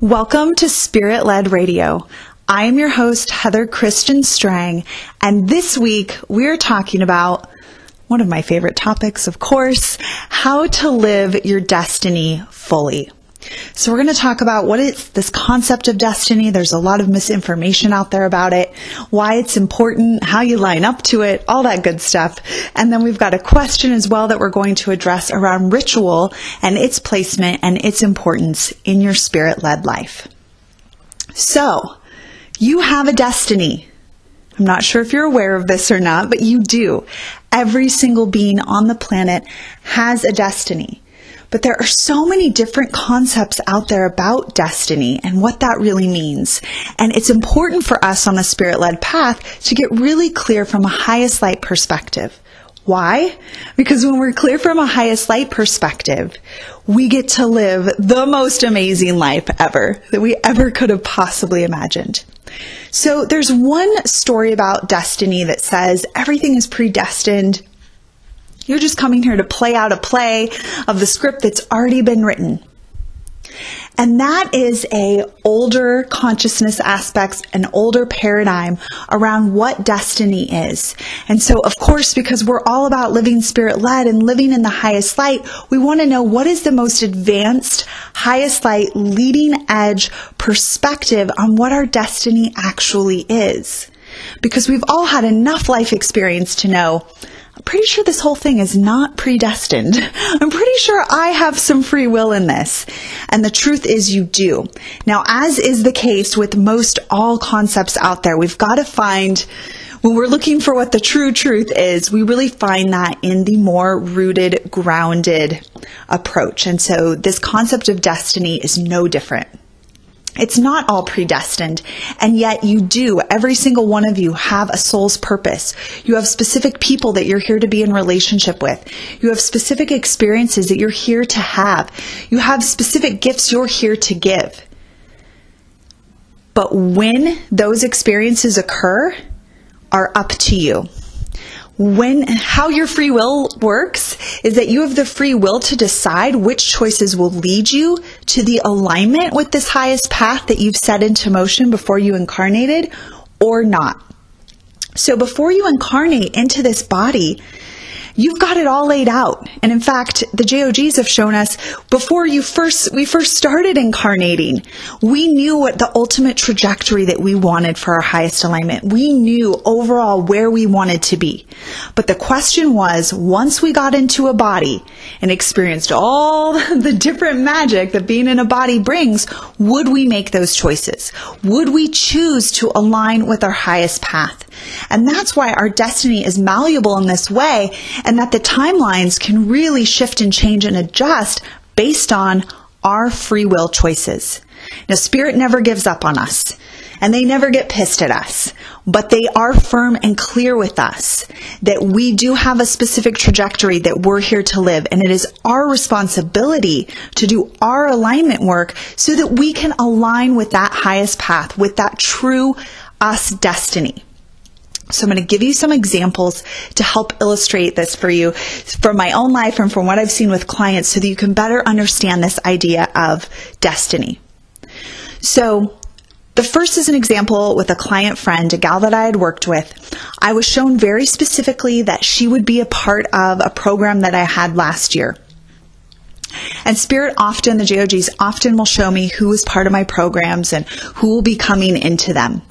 Welcome to Spirit-Led Radio. I am your host, Heather Christian Strang, and this week we're talking about one of my favorite topics, of course, how to live your destiny fully. So we're going to talk about what is this concept of destiny. There's a lot of misinformation out there about it, why it's important, how you line up to it, all that good stuff. And then we've got a question as well that we're going to address around ritual and its placement and its importance in your spirit-led life. So, you have a destiny. I'm not sure if you're aware of this or not, but you do. Every single being on the planet has a destiny. But there are so many different concepts out there about destiny and what that really means. And it's important for us on the spirit-led path to get really clear from a highest light perspective. Why? Because when we're clear from a highest light perspective, we get to live the most amazing life ever that we ever could have possibly imagined. So there's one story about destiny that says everything is predestined. You're just coming here to play out a play of the script that's already been written. And that is a older consciousness aspects, an older paradigm around what destiny is. And so, of course, because we're all about living spirit-led and living in the highest light, we want to know what is the most advanced, highest light, leading edge perspective on what our destiny actually is. Because we've all had enough life experience to know, I'm pretty sure this whole thing is not predestined. I'm pretty sure I have some free will in this. And the truth is you do. Now, as is the case with most all concepts out there, we've got to find, when we're looking for what the true truth is, we really find that in the more rooted, grounded approach. And so this concept of destiny is no different. It's not all predestined, and yet you do, every single one of you, have a soul's purpose. You have specific people that you're here to be in relationship with. You have specific experiences that you're here to have. You have specific gifts you're here to give. But when those experiences occur are up to you. How your free will works is that you have the free will to decide which choices will lead you to the alignment with this highest path that you've set into motion before you incarnated or not. So before you incarnate into this body, you've got it all laid out. And in fact, the JOGs have shown us before we first started incarnating, we knew what the ultimate trajectory that we wanted for our highest alignment. We knew overall where we wanted to be. But the question was, once we got into a body and experienced all the different magic that being in a body brings, would we make those choices? Would we choose to align with our highest path? And that's why our destiny is malleable in this way, and that the timelines can really shift and change and adjust based on our free will choices. Now, Spirit never gives up on us, and they never get pissed at us, but they are firm and clear with us that we do have a specific trajectory that we're here to live, and it is our responsibility to do our alignment work so that we can align with that highest path, with that true us destiny. So I'm going to give you some examples to help illustrate this for you from my own life and from what I've seen with clients so that you can better understand this idea of destiny. So the first is an example with a client friend, a gal that I had worked with. I was shown very specifically that she would be a part of a program that I had last year. And Spirit often, the JOGs often will show me who is part of my programs and who will be coming into them.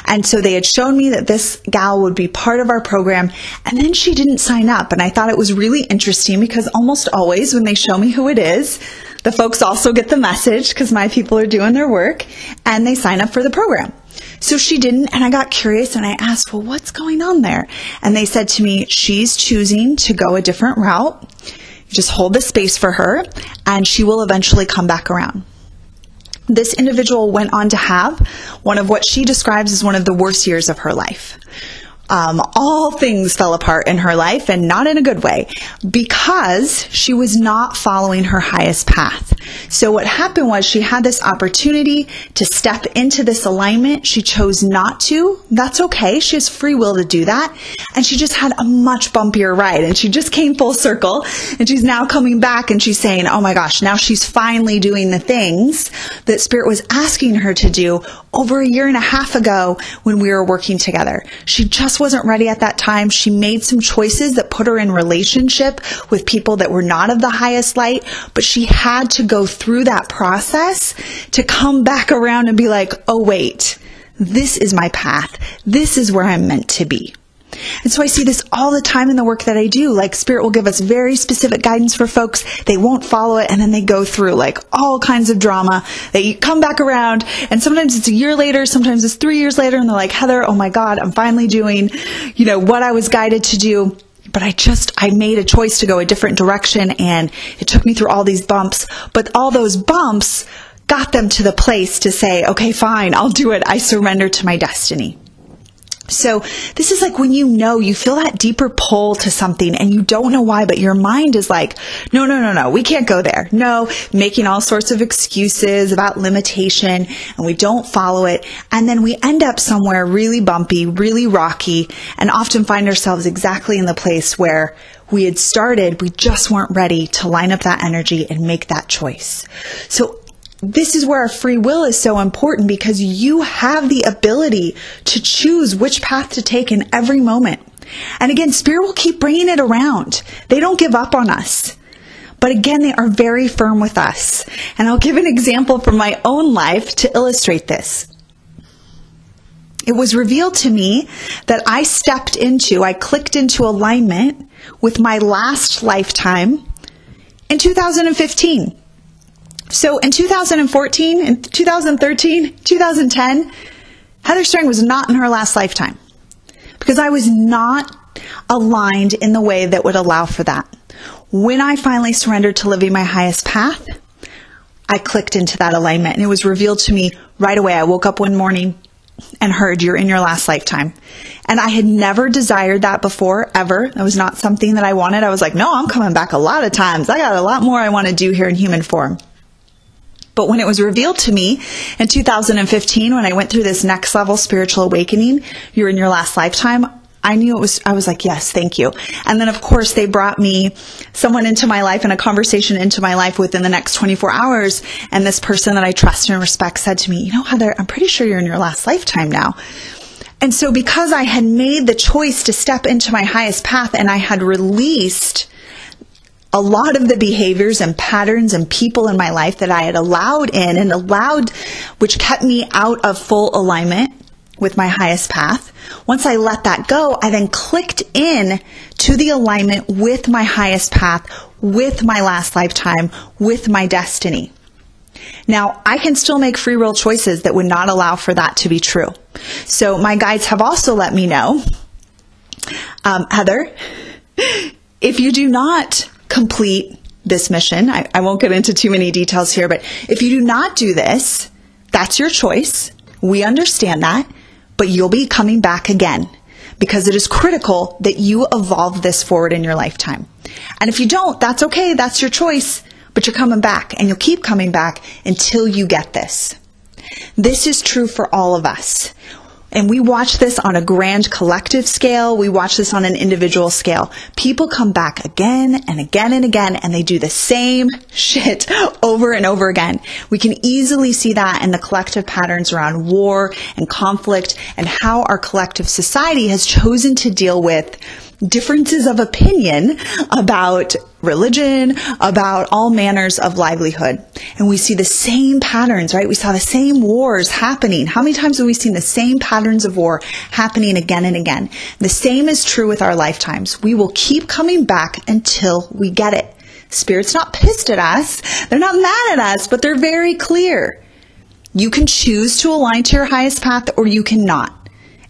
And so they had shown me that this gal would be part of our program, and then she didn't sign up. And I thought it was really interesting because almost always when they show me who it is, the folks also get the message because my people are doing their work and they sign up for the program. So she didn't, and I got curious and I asked, well, what's going on there? And they said to me, she's choosing to go a different route. Just hold the space for her, and she will eventually come back around. This individual went on to have one of what she describes as one of the worst years of her life. all things fell apart in her life, and not in a good way, because she was not following her highest path. So what happened was she had this opportunity to step into this alignment. She chose not to. That's okay. She has free will to do that. And she just had a much bumpier ride, and she just came full circle, and she's now coming back and she's saying, oh my gosh, now she's finally doing the things that Spirit was asking her to do over a year and a half ago when we were working together. She just wasn't ready at that time. She made some choices that put her in relationship with people that were not of the highest light, but she had to go through that process to come back around and be like, oh wait, this is my path. This is where I'm meant to be. And so I see this all the time in the work that I do. Like, Spirit will give us very specific guidance for folks. They won't follow it, and then they go through like all kinds of drama. They come back around, and sometimes it's a year later, sometimes it's 3 years later, and they're like, Heather, oh my God, I'm finally doing, what I was guided to do. But I made a choice to go a different direction, and it took me through all these bumps. But all those bumps got them to the place to say, okay, fine, I'll do it. I surrender to my destiny. So this is like when you feel that deeper pull to something and you don't know why, but your mind is like, no, we can't go there. No, making all sorts of excuses about limitation, and we don't follow it. And then we end up somewhere really bumpy, really rocky, and often find ourselves exactly in the place where we had started. We just weren't ready to line up that energy and make that choice. So this is where our free will is so important, because you have the ability to choose which path to take in every moment. And again, Spirit will keep bringing it around. They don't give up on us. But again, they are very firm with us. And I'll give an example from my own life to illustrate this. It was revealed to me that I clicked into alignment with my last lifetime in 2015. So in 2014, in 2013, 2010, Heather Strang was not in her last lifetime, because I was not aligned in the way that would allow for that. When I finally surrendered to living my highest path, I clicked into that alignment, and it was revealed to me right away. I woke up one morning and heard, you're in your last lifetime. And I had never desired that before, ever. That was not something that I wanted. I was like, no, I'm coming back a lot of times. I got a lot more I want to do here in human form. But when it was revealed to me in 2015, when I went through this next level spiritual awakening, you're in your last lifetime, I was like, yes, thank you. And then of course they brought me someone into my life and a conversation into my life within the next 24 hours. And this person that I trust and respect said to me, Heather, I'm pretty sure you're in your last lifetime now. And so because I had made the choice to step into my highest path, and I had released a lot of the behaviors and patterns and people in my life that I had allowed in and which kept me out of full alignment with my highest path. Once I let that go, I then clicked in to the alignment with my highest path, with my last lifetime, with my destiny. Now, I can still make free will choices that would not allow for that to be true. So my guides have also let me know, Heather, if you do not complete this mission, I won't get into too many details here, but if you do not do this, that's your choice. We understand that, but you'll be coming back again, because it is critical that you evolve this forward in your lifetime. And if you don't, that's okay. That's your choice, but you're coming back, and you'll keep coming back until you get this. This is true for all of us. And we watch this on a grand collective scale. We watch this on an individual scale. People come back again and again and again, and they do the same shit over and over again. We can easily see that in the collective patterns around war and conflict, and how our collective society has chosen to deal with differences of opinion about religion, about all manners of livelihood. And we see the same patterns, right? We saw the same wars happening. How many times have we seen the same patterns of war happening again and again? The same is true with our lifetimes. We will keep coming back until we get it. Spirit's not pissed at us. They're not mad at us, but they're very clear. You can choose to align to your highest path, or you cannot.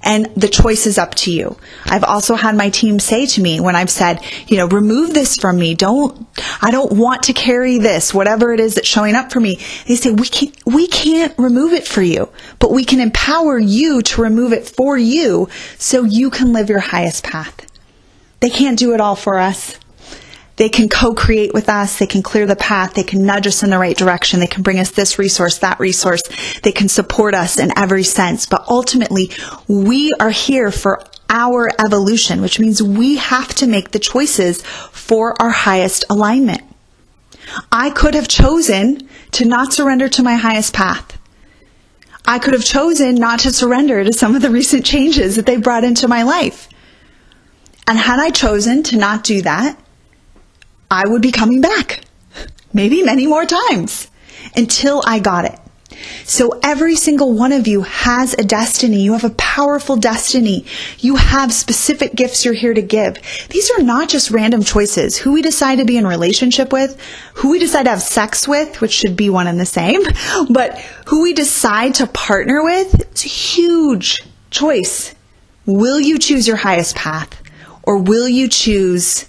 and the choice is up to you. I've also had my team say to me when I've said, remove this from me. I don't want to carry this, whatever it is that's showing up for me. They say, we can't remove it for you, but we can empower you to remove it for you so you can live your highest path. They can't do it all for us. They can co-create with us. They can clear the path. They can nudge us in the right direction. They can bring us this resource, that resource. They can support us in every sense. But ultimately, we are here for our evolution, which means we have to make the choices for our highest alignment. I could have chosen to not surrender to my highest path. I could have chosen not to surrender to some of the recent changes that they brought into my life. And had I chosen to not do that, I would be coming back, maybe many more times, until I got it. So every single one of you has a destiny. You have a powerful destiny. You have specific gifts you're here to give. These are not just random choices. Who we decide to be in relationship with, who we decide to have sex with, which should be one and the same, but who we decide to partner with, it's a huge choice. Will you choose your highest path, or will you choose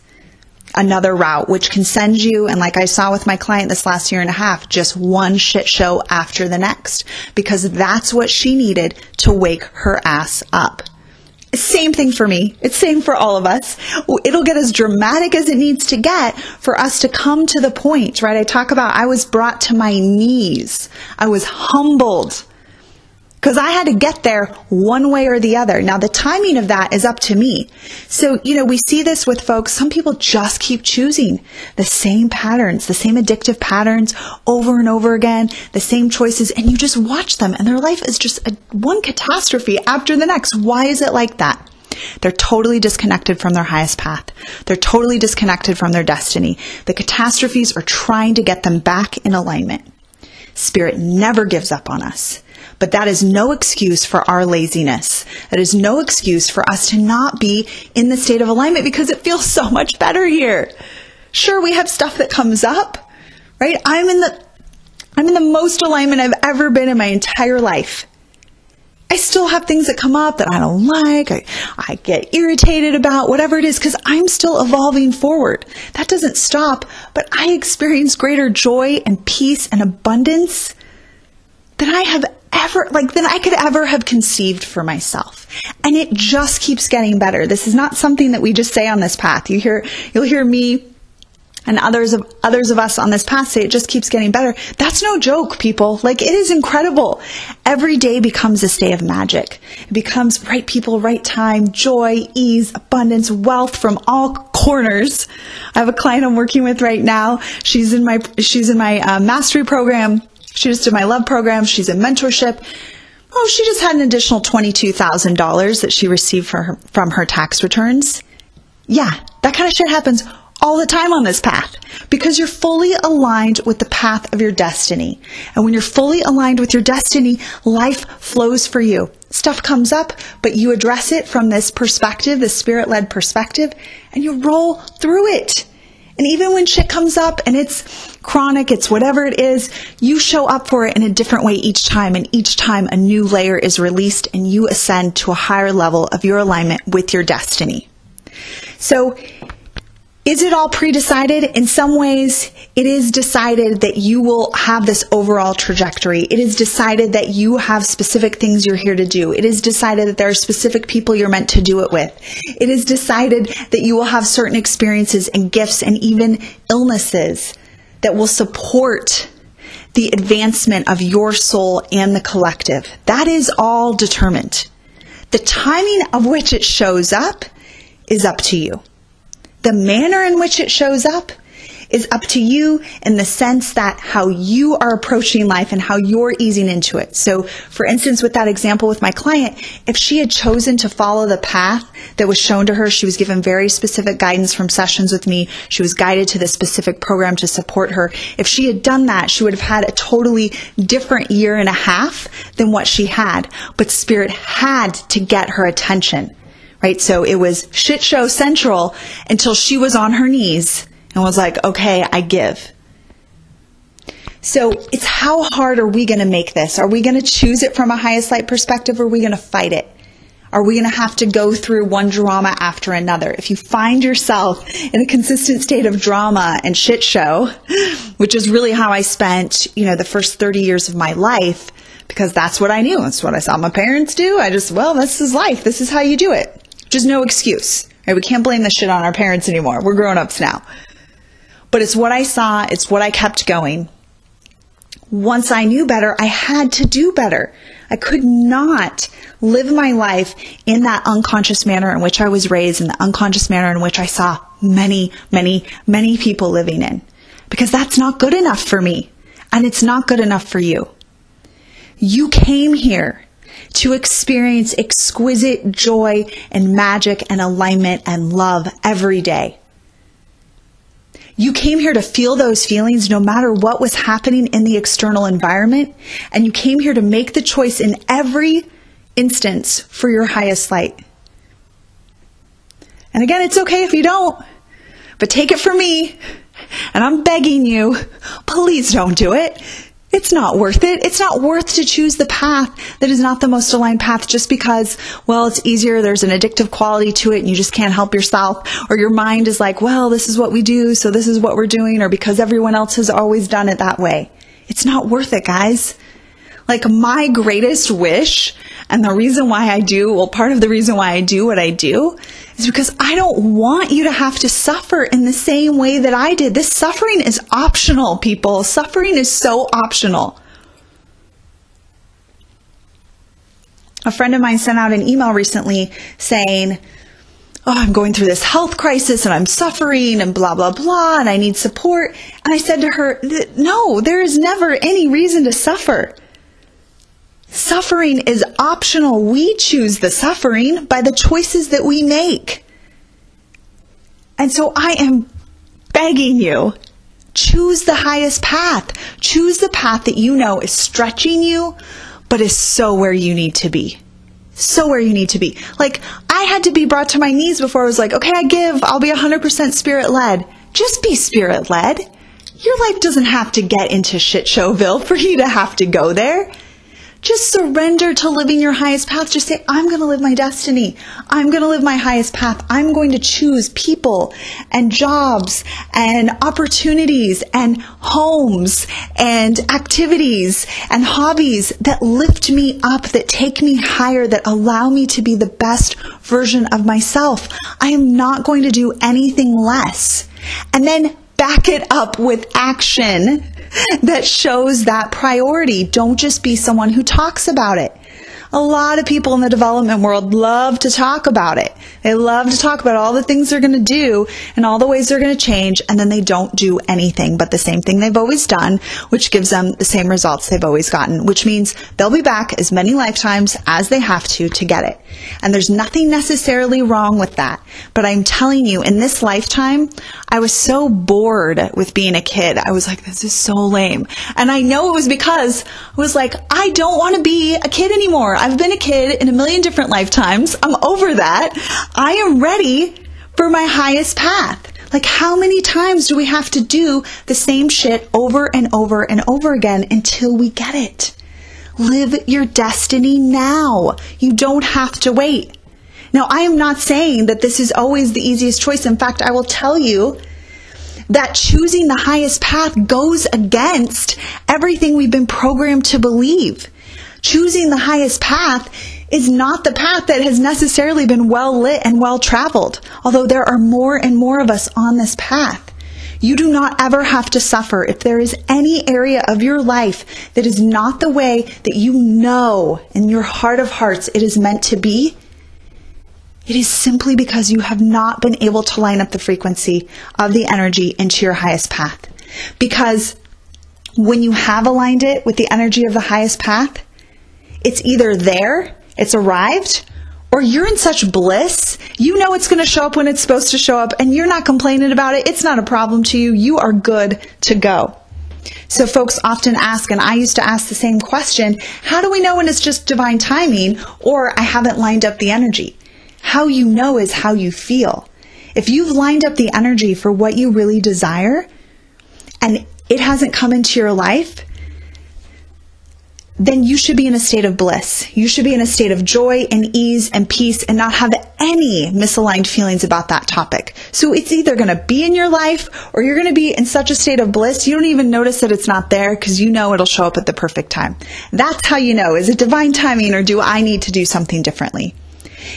another route, which can send you, and like I saw with my client this last year and a half, just one shit show after the next, because that's what she needed to wake her ass up. Same thing for me. It's same for all of us. It'll get as dramatic as it needs to get for us to come to the point, right? I talk about I was brought to my knees. I was humbled because I had to get there one way or the other. Now, the timing of that is up to me. So, we see this with folks. Some people just keep choosing the same patterns, the same addictive patterns over and over again, the same choices, and you just watch them, and their life is just one catastrophe after the next. Why is it like that? They're totally disconnected from their highest path. They're totally disconnected from their destiny. The catastrophes are trying to get them back in alignment. Spirit never gives up on us. But that is no excuse for our laziness. That is no excuse for us to not be in the state of alignment because it feels so much better here. Sure, we have stuff that comes up, right? I'm in the most alignment I've ever been in my entire life. I still have things that come up that I don't like. I get irritated about, whatever it is, because I'm still evolving forward. That doesn't stop, but I experience greater joy and peace and abundance than I could ever have conceived for myself. And it just keeps getting better. This is not something that we just say on this path. You'll hear me and others of us on this path say it just keeps getting better. That's no joke, people. It is incredible. Every day becomes this day of magic. It becomes right people, right time, joy, ease, abundance, wealth from all corners. I have a client I'm working with right now. She's in my mastery program. She just did my love program. She's in mentorship. Oh, she just had an additional $22,000 that she received from her tax returns. Yeah, that kind of shit happens all the time on this path because you're fully aligned with the path of your destiny. And when you're fully aligned with your destiny, life flows for you. Stuff comes up, but you address it from this perspective, this spirit-led perspective, and you roll through it. And even when shit comes up and it's chronic, it's whatever it is, you show up for it in a different way each time. And each time a new layer is released and you ascend to a higher level of your alignment with your destiny. So is it all pre-decided? In some ways, it is decided that you will have this overall trajectory. It is decided that you have specific things you're here to do. It is decided that there are specific people you're meant to do it with. It is decided that you will have certain experiences and gifts and even illnesses that will support the advancement of your soul and the collective. That is all determined. The timing of which it shows up is up to you. The manner in which it shows up is up to you in the sense that how you are approaching life and how you're easing into it. So, for instance, with that example with my client, if she had chosen to follow the path that was shown to her, she was given very specific guidance from sessions with me. She was guided to this specific program to support her. If she had done that, she would have had a totally different year and a half than what she had. But Spirit had to get her attention. Right? So it was shit show central until she was on her knees and was like, okay, I give. So it's how hard are we going to make this? Are we going to choose it from a highest light perspective or are we going to fight it? Are we going to have to go through one drama after another? If you find yourself in a consistent state of drama and shit show, which is really how I spent, the first 30 years of my life, because that's what I knew. That's what I saw my parents do. This is life. This is how you do it. Just no excuse. Right? We can't blame this shit on our parents anymore. We're grown-ups now. But it's what I saw. It's what I kept going. Once I knew better, I had to do better. I could not live my life in that unconscious manner in which I was raised, in the unconscious manner in which I saw many, many, many people living in. Because that's not good enough for me. And it's not good enough for you. You came here to experience exquisite joy and magic and alignment and love every day. You came here to feel those feelings no matter what was happening in the external environment, and you came here to make the choice in every instance for your highest light. And again, it's okay if you don't, but take it from me, and I'm begging you, please don't do it. It's not worth it. It's not worth to choose the path that is not the most aligned path just because, it's easier. There's an addictive quality to it and you just can't help yourself. Or your mind is like, this is what we do, so this is what we're doing, or because everyone else has always done it that way. It's not worth it, guys. Like my greatest wish, and the reason why I do, part of the reason why I do what I do is because I don't want you to have to suffer in the same way that I did. This suffering is optional, people. Suffering is so optional. A friend of mine sent out an email recently saying, I'm going through this health crisis and I'm suffering and blah, blah, blah, and I need support. And I said to her, no, there is never any reason to suffer. Suffering is optional. We choose the suffering by the choices that we make. And so I am begging you, choose the highest path. Choose the path that you know is stretching you, but is so where you need to be. So where you need to be. Like, I had to be brought to my knees before I was like, okay, I'll be 100% spirit-led. Just be spirit-led. Your life doesn't have to get into shit showville for you to have to go there. Just surrender to living your highest path. Just say, I'm going to live my destiny. I'm going to live my highest path. I'm going to choose people and jobs and opportunities and homes and activities and hobbies that lift me up, that take me higher, that allow me to be the best version of myself. I am not going to do anything less. And then back it up with action that shows that priority. Don't just be someone who talks about it. A lot of people in the development world love to talk about it. They love to talk about all the things they're going to do and all the ways they're going to change, and then they don't do anything but the same thing they've always done, which gives them the same results they've always gotten, which means they'll be back as many lifetimes as they have to get it. And there's nothing necessarily wrong with that. But I'm telling you, in this lifetime, I was so bored with being a kid. I was like, this is so lame. And I know it was because I was like, I don't want to be a kid anymore. I've been a kid in a million different lifetimes. I'm over that. I am ready for my highest path. Like, how many times do we have to do the same shit over and over and over again until we get it? Live your destiny now. You don't have to wait. Now, I am not saying that this is always the easiest choice. In fact, I will tell you that choosing the highest path goes against everything we've been programmed to believe. Choosing the highest path is not the path that has necessarily been well lit and well traveled, although there are more and more of us on this path. You do not ever have to suffer. If there is any area of your life that is not the way that you know in your heart of hearts it is meant to be, it is simply because you have not been able to line up the frequency of the energy into your highest path. Because when you have aligned it with the energy of the highest path, it's either there, it's arrived, or you're in such bliss, you know it's going to show up when it's supposed to show up, and you're not complaining about it. It's not a problem to you. You are good to go. So folks often ask, and I used to ask the same question, how do we know when it's just divine timing or I haven't lined up the energy? How you know is how you feel. If you've lined up the energy for what you really desire and it hasn't come into your life, then you should be in a state of bliss. You should be in a state of joy and ease and peace and not have any misaligned feelings about that topic. So it's either going to be in your life or you're going to be in such a state of bliss you don't even notice that it's not there because you know it'll show up at the perfect time. That's how you know, is it divine timing or do I need to do something differently?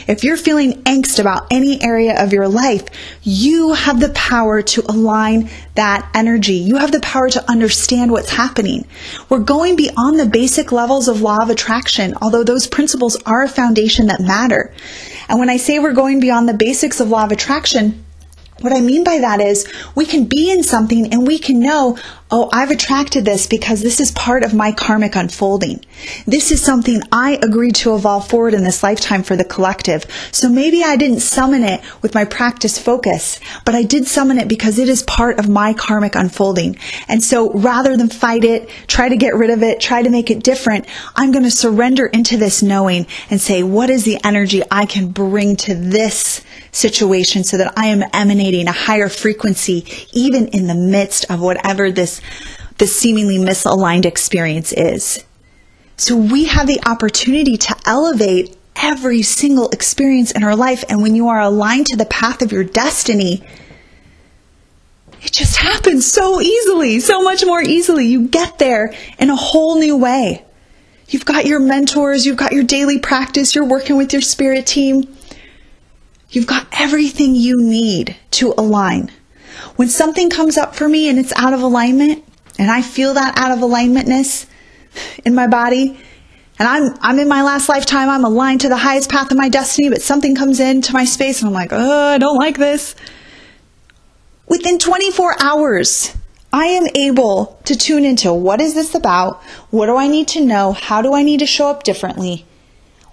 If you're feeling angst about any area of your life, you have the power to align that energy. You have the power to understand what's happening. We're going beyond the basic levels of law of attraction, although those principles are a foundation that matter. And when I say we're going beyond the basics of law of attraction, what I mean by that is we can be in something and we can know, oh, I've attracted this because this is part of my karmic unfolding. This is something I agreed to evolve forward in this lifetime for the collective. So maybe I didn't summon it with my practice focus, but I did summon it because it is part of my karmic unfolding. And so rather than fight it, try to get rid of it, try to make it different, I'm going to surrender into this knowing and say, what is the energy I can bring to this situation so that I am emanating a higher frequency even in the midst of whatever this seemingly misaligned experience is. So we have the opportunity to elevate every single experience in our life, and when you are aligned to the path of your destiny, it just happens so easily, so much more easily. You get there in a whole new way. You've got your mentors, you've got your daily practice, you're working with your spirit team. You've got everything you need to align. When something comes up for me and it's out of alignment, and I feel that out of alignmentness in my body, and I'm in my last lifetime, I'm aligned to the highest path of my destiny, but something comes into my space and I'm like, oh, I don't like this. Within 24 hours, I am able to tune into what is this about? What do I need to know? How do I need to show up differently?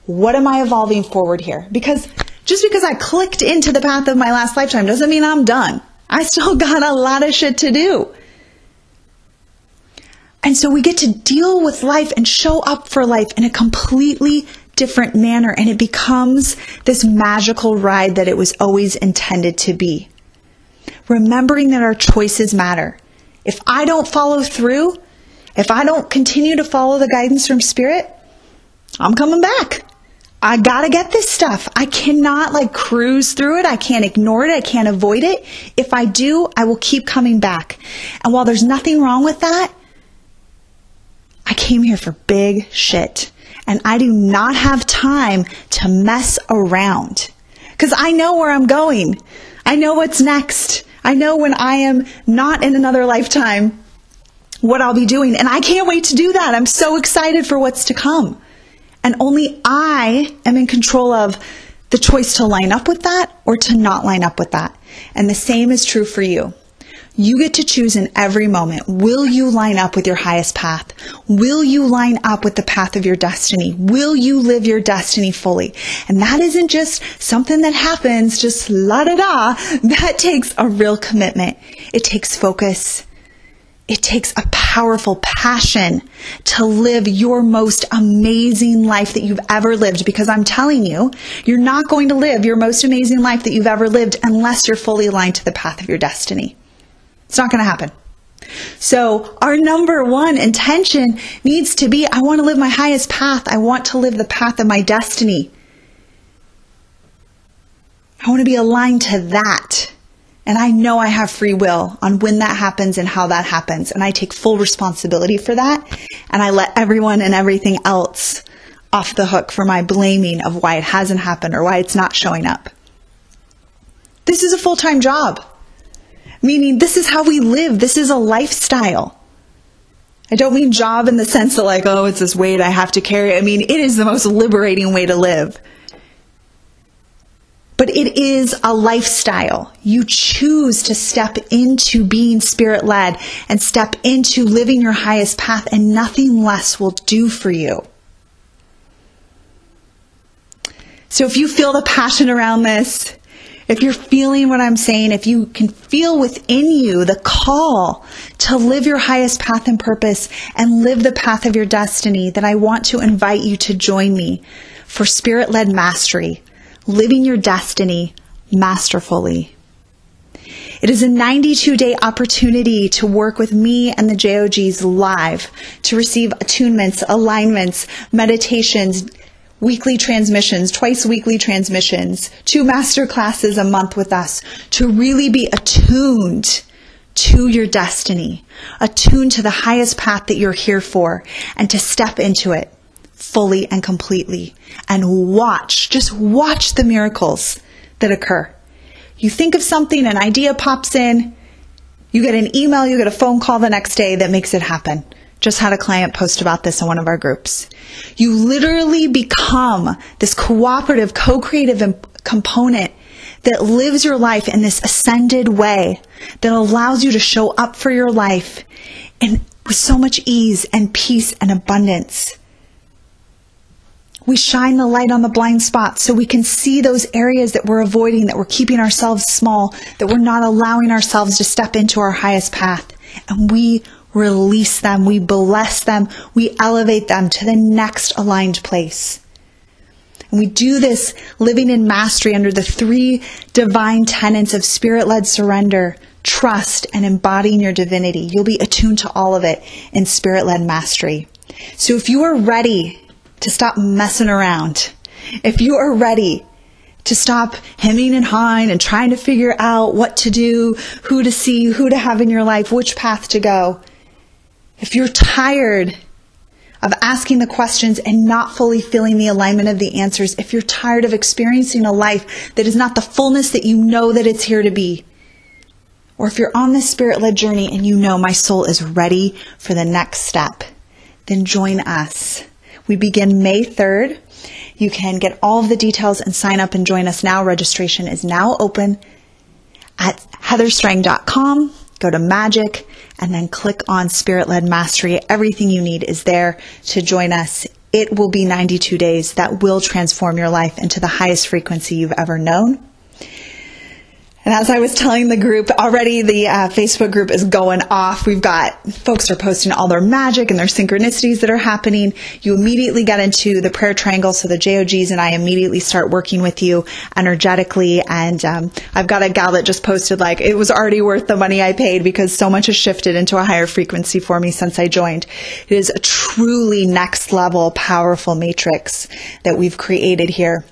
What am I evolving forward here? Because just because I clicked into the path of my last lifetime doesn't mean I'm done. I still got a lot of shit to do. And so we get to deal with life and show up for life in a completely different manner. And it becomes this magical ride that it was always intended to be. Remembering that our choices matter. If I don't follow through, if I don't continue to follow the guidance from Spirit, I'm coming back. I gotta get this stuff. I cannot cruise through it. I can't ignore it. I can't avoid it. If I do, I will keep coming back. And while there's nothing wrong with that, I came here for big shit. And I do not have time to mess around. Because I know where I'm going. I know what's next. I know when I am not in another lifetime what I'll be doing. And I can't wait to do that. I'm so excited for what's to come. And only I am in control of the choice to line up with that or to not line up with that. And the same is true for you. You get to choose in every moment. Will you line up with your highest path? Will you line up with the path of your destiny? Will you live your destiny fully? And that isn't just something that happens, just la-da-da. That takes a real commitment. It takes focus. It takes a powerful passion to live your most amazing life that you've ever lived. Because I'm telling you, you're not going to live your most amazing life that you've ever lived unless you're fully aligned to the path of your destiny. It's not going to happen. So our number one intention needs to be, I want to live my highest path. I want to live the path of my destiny. I want to be aligned to that. And I know I have free will on when that happens and how that happens. And I take full responsibility for that. And I let everyone and everything else off the hook for my blaming of why it hasn't happened or why it's not showing up. This is a full-time job. Meaning this is how we live. This is a lifestyle. I don't mean job in the sense that oh, it's this weight I have to carry. I mean, it is the most liberating way to live. But it is a lifestyle. You choose to step into being Spirit-led and step into living your highest path, and nothing less will do for you. So if you feel the passion around this, if you're feeling what I'm saying, if you can feel within you the call to live your highest path and purpose and live the path of your destiny, then I want to invite you to join me for Spirit-led Mastery. Living your destiny masterfully. It is a 92-day opportunity to work with me and the JOGs live, to receive attunements, alignments, meditations, weekly transmissions, twice weekly transmissions, 2 master classes a month with us, to really be attuned to your destiny, attuned to the highest path that you're here for, and to step into it fully and completely and just watch the miracles that occur. You think of something, an idea pops in, you get an email, you get a phone call the next day that makes it happen. Just had a client post about this in one of our groups. You literally become this cooperative, co-creative component that lives your life in this ascended way that allows you to show up for your life with so much ease and peace and abundance. We shine the light on the blind spots so we can see those areas that we're avoiding, that we're keeping ourselves small, that we're not allowing ourselves to step into our highest path. And we release them, we bless them, we elevate them to the next aligned place. And we do this living in mastery under the 3 divine tenets of spirit-led surrender, trust, and embodying your divinity. You'll be attuned to all of it in spirit-led mastery. So if you are ready to stop messing around, if you are ready to stop hemming and hawing and trying to figure out what to do, who to see, who to have in your life, which path to go, if you're tired of asking the questions and not fully feeling the alignment of the answers, if you're tired of experiencing a life that is not the fullness that you know that it's here to be, or if you're on this spirit-led journey and you know my soul is ready for the next step, then join us. We begin May 3rd. You can get all of the details and sign up and join us now. Registration is now open at heatherstrang.com. Go to Magic and then click on Spirit-Led Mastery. Everything you need is there to join us. It will be 92 days that will transform your life into the highest frequency you've ever known. And as I was telling the group, already the Facebook group is going off. We've got folks are posting all their magic and their synchronicities that are happening. You immediately get into the prayer triangle, so the JOGs and I immediately start working with you energetically. And I've got a gal that just posted like, it was already worth the money I paid because so much has shifted into a higher frequency for me since I joined. It is a truly next level, powerful matrix that we've created here.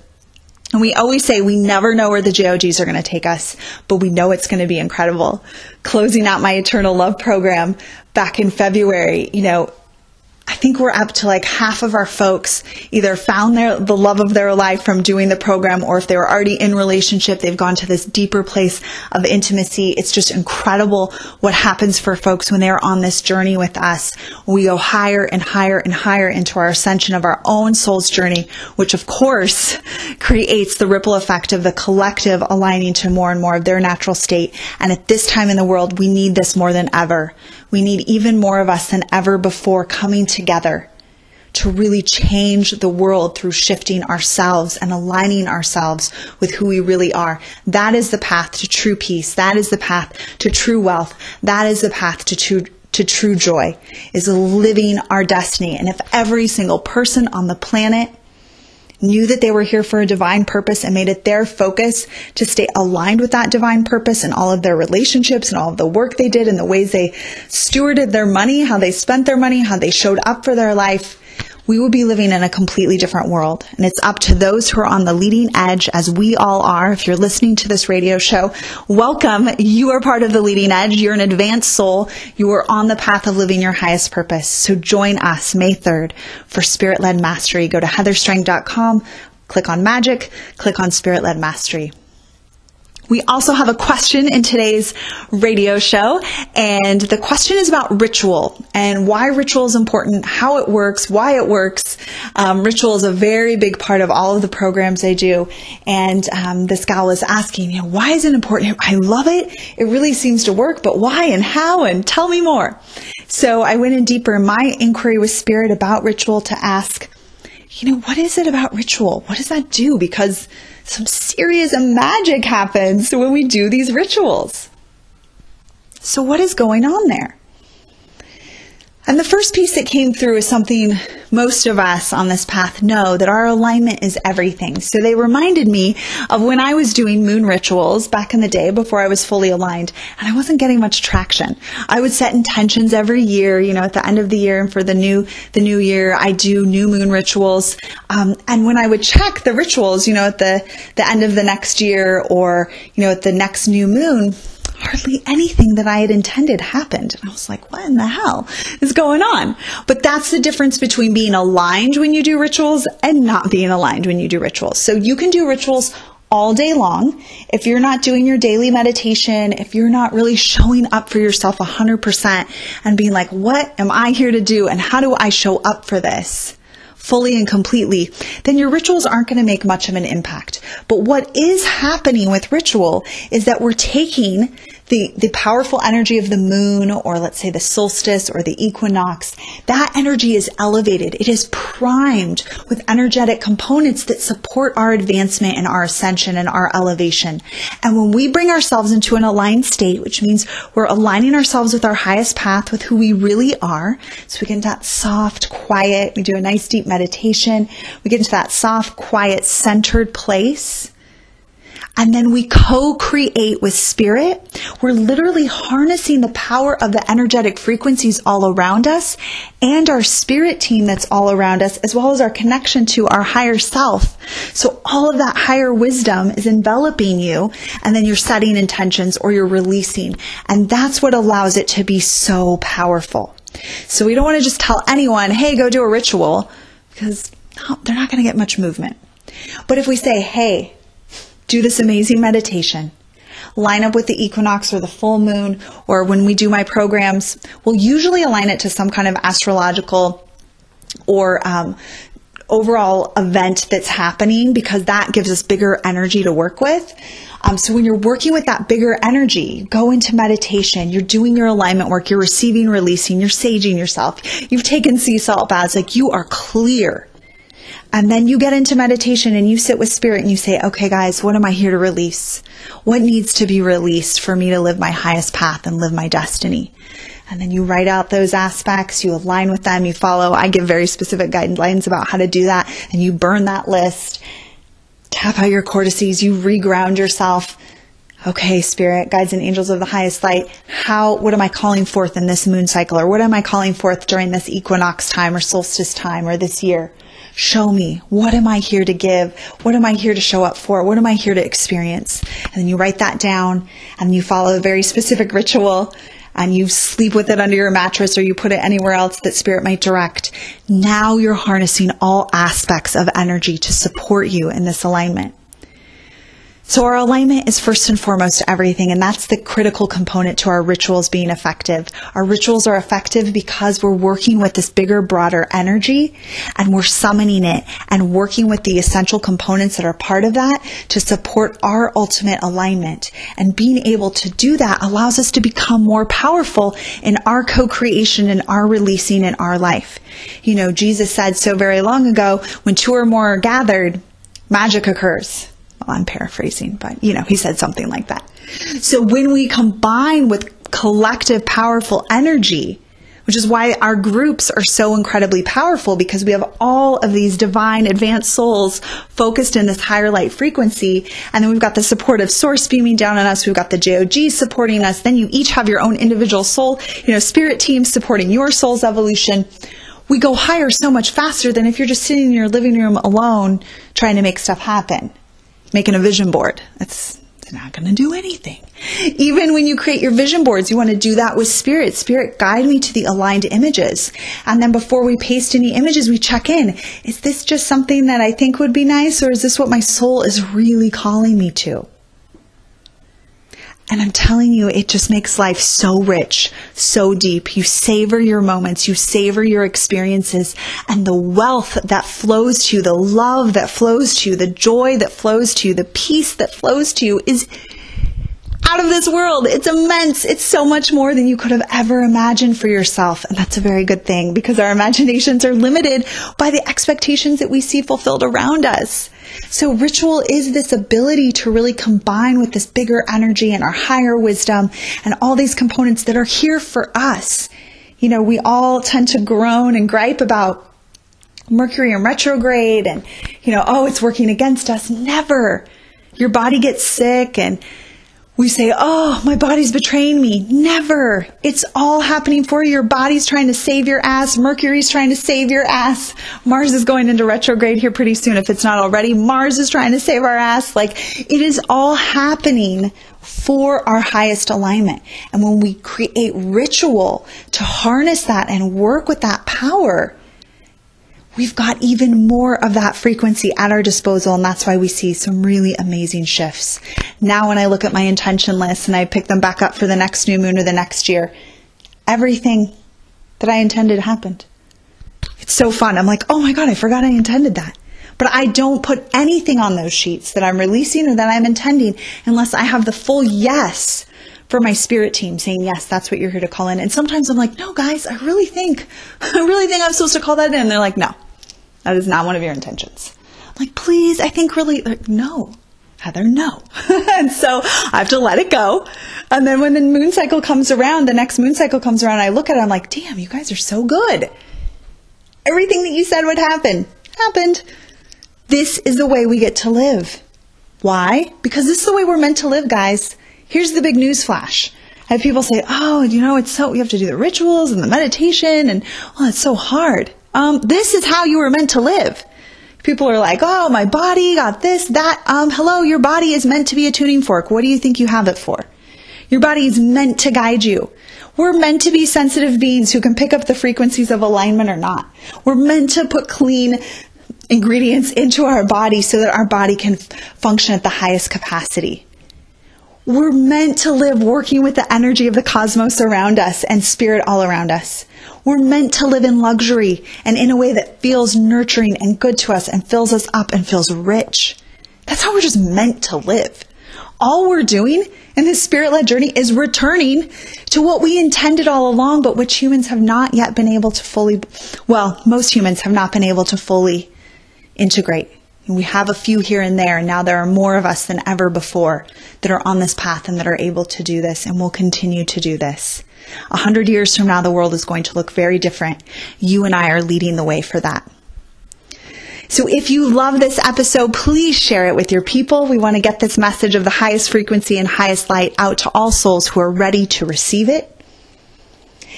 And we always say we never know where the JOGs are going to take us, but we know it's going to be incredible. Closing out my Eternal Love program back in February, I think we're up to like half of our folks either found the love of their life from doing the program, or if they were already in relationship, they've gone to this deeper place of intimacy. It's just incredible what happens for folks when they're on this journey with us. We go higher and higher and higher into our ascension of our own soul's journey, which of course creates the ripple effect of the collective aligning to more and more of their natural state. And at this time in the world, we need this more than ever. We need even more of us than ever before coming together to really change the world through shifting ourselves and aligning ourselves with who we really are. That is the path to true peace. That is the path to true wealth. That is the path to true joy, is living our destiny. And if every single person on the planet knew that they were here for a divine purpose and made it their focus to stay aligned with that divine purpose in all of their relationships and all of the work they did and the ways they stewarded their money, how they spent their money, how they showed up for their life, we will be living in a completely different world. And it's up to those who are on the leading edge, as we all are. If you're listening to this radio show, welcome. You are part of the leading edge. You're an advanced soul. You are on the path of living your highest purpose. So join us May 3rd for Spirit-Led Mastery. Go to heatherstrang.com, click on Magic, click on Spirit-Led Mastery. We also have a question in today's radio show, and the question is about ritual and why ritual is important, how it works, why it works. Ritual is a very big part of all of the programs I do, and this gal was asking, why is it important? I love it. It really seems to work, but why and how? And tell me more. So I went in deeper in my inquiry with Spirit about ritual to ask, what is it about ritual? What does that do? Because some serious magic happens when we do these rituals. So what is going on there? And the first piece that came through is something most of us on this path know, that our alignment is everything. So they reminded me of when I was doing moon rituals back in the day before I was fully aligned, and I wasn't getting much traction. I would set intentions every year, at the end of the year, and for the new year, I do new moon rituals. And when I would check the rituals, at the end of the next year or, at the next new moon, hardly anything that I had intended happened. And I was like, what in the hell is going on? But that's the difference between being aligned when you do rituals and not being aligned when you do rituals. So you can do rituals all day long. If you're not doing your daily meditation, if you're not really showing up for yourself 100% and being like, what am I here to do? And how do I show up for this fully and completely, then your rituals aren't going to make much of an impact. But what is happening with ritual is that we're taking the powerful energy of the moon, or let's say the solstice or the equinox. That energy is elevated. It is primed with energetic components that support our advancement and our ascension and our elevation. And when we bring ourselves into an aligned state, which means we're aligning ourselves with our highest path, with who we really are, so we get into that soft, quiet, we do a nice deep meditation, we get into that soft, quiet, centered place, and then we co-create with spirit. We're literally harnessing the power of the energetic frequencies all around us and our spirit team that's all around us, as well as our connection to our higher self. So all of that higher wisdom is enveloping you, and then you're setting intentions or you're releasing. And that's what allows it to be so powerful. So we don't want to just tell anyone, hey, go do a ritual, because they're not going to get much movement. But if we say, hey, do this amazing meditation, line up with the equinox or the full moon, or when we do my programs, we'll usually align it to some kind of astrological or overall event that's happening, because that gives us bigger energy to work with. So when you're working with that bigger energy, go into meditation, you're doing your alignment work, you're receiving, releasing, you're saging yourself, you've taken sea salt baths, like you are clear. And then you get into meditation and you sit with spirit and you say, okay, guys, what am I here to release? What needs to be released for me to live my highest path and live my destiny? And then you write out those aspects, you align with them, you follow. I give very specific guidelines about how to do that, and you burn that list. Tap out your cortices, you reground yourself. Okay, spirit, guides and angels of the highest light, what am I calling forth in this moon cycle? Or what am I calling forth during this equinox time or solstice time or this year? Show me, what am I here to give? What am I here to show up for? What am I here to experience? And then you write that down and you follow a very specific ritual and you sleep with it under your mattress or you put it anywhere else that spirit might direct. Now you're harnessing all aspects of energy to support you in this alignment. So our alignment is first and foremost everything, and that's the critical component to our rituals being effective. Our rituals are effective because we're working with this bigger, broader energy, and we're summoning it and working with the essential components that are part of that to support our ultimate alignment. And being able to do that allows us to become more powerful in our co-creation and our releasing in our life. Jesus said so very long ago, when two or more are gathered, magic occurs. Well, I'm paraphrasing, but he said something like that. So when we combine with collective powerful energy, which is why our groups are so incredibly powerful, because we have all of these divine advanced souls focused in this higher light frequency. And then we've got the support of source beaming down on us. We've got the JOG supporting us. Then you each have your own individual soul, spirit teams supporting your soul's evolution. We go higher so much faster than if you're just sitting in your living room alone trying to make stuff happen. Making a vision board. It's not going to do anything. Even when you create your vision boards, you want to do that with spirit. Spirit, guide me to the aligned images. And then before we paste any images, we check in. Is this just something that I think would be nice, or is this what my soul is really calling me to? And I'm telling you, it just makes life so rich, so deep. You savor your moments, you savor your experiences, and the wealth that flows to you, the love that flows to you, the joy that flows to you, the peace that flows to you is out of this world. It's immense. It's so much more than you could have ever imagined for yourself. And that's a very good thing, because our imaginations are limited by the expectations that we see fulfilled around us. So ritual is this ability to really combine with this bigger energy and our higher wisdom and all these components that are here for us. we all tend to groan and gripe about Mercury in retrograde and, oh, it's working against us. Never. Your body gets sick and we say, oh, my body's betraying me. Never. It's all happening for you. Your body's trying to save your ass. Mercury's trying to save your ass. Mars is going into retrograde here pretty soon. If it's not already, Mars is trying to save our ass. It is all happening for our highest alignment. And when we create ritual to harness that and work with that power, we've got even more of that frequency at our disposal, and that's why we see some really amazing shifts. Now when I look at my intention list and I pick them back up for the next new moon or the next year, everything that I intended happened. It's so fun. I'm like, oh my God, I forgot I intended that. But I don't put anything on those sheets that I'm releasing or that I'm intending unless I have the full yes for my spirit team saying, yes, that's what you're here to call in. And sometimes I'm like, no, guys, I really think I'm supposed to call that in. And they're like, no. That is not one of your intentions. I'm like, please, I think really, no, Heather, no. And so I have to let it go. And then when the moon cycle comes around, the next moon cycle comes around, I look at it, I'm like, damn, you guys are so good. Everything that you said would happen, happened. This is the way we get to live. Why? Because this is the way we're meant to live, guys. Here's the big news flash. I have people say, oh, it's so, you have to do the rituals and the meditation and, oh, it's so hard. This is how you were meant to live. People are like, oh, my body got this, that. Hello, your body is meant to be a tuning fork. What do you think you have it for? Your body is meant to guide you. We're meant to be sensitive beings who can pick up the frequencies of alignment or not. We're meant to put clean ingredients into our body so that our body can function at the highest capacity. We're meant to live working with the energy of the cosmos around us and spirit all around us. We're meant to live in luxury and in a way that feels nurturing and good to us and fills us up and feels rich. That's how we're just meant to live. All we're doing in this spirit-led journey is returning to what we intended all along, but which humans have not yet been able to fully, most humans have not been able to fully integrate. We have a few here and there, and now there are more of us than ever before that are on this path and that are able to do this and will continue to do this. 100 years from now, the world is going to look very different. You and I are leading the way for that. So if you love this episode, please share it with your people. We want to get this message of the highest frequency and highest light out to all souls who are ready to receive it.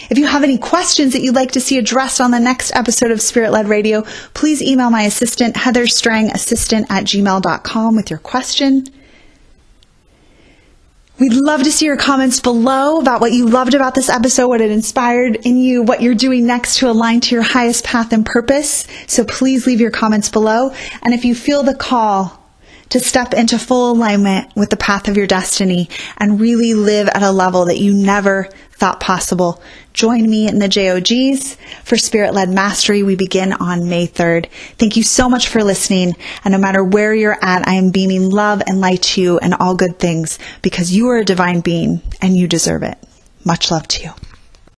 If you have any questions that you'd like to see addressed on the next episode of Spirit-Led Radio, please email my assistant, heatherstrangassistant@gmail.com with your question. We'd love to see your comments below about what you loved about this episode, what it inspired in you, what you're doing next to align to your highest path and purpose. So please leave your comments below. And if you feel the call to step into full alignment with the path of your destiny and really live at a level that you never thought possible, join me in the JOGs for Spirit-Led Mastery. We begin on May 3rd. Thank you so much for listening. And no matter where you're at, I am beaming love and light to you and all good things because you are a divine being and you deserve it. Much love to you.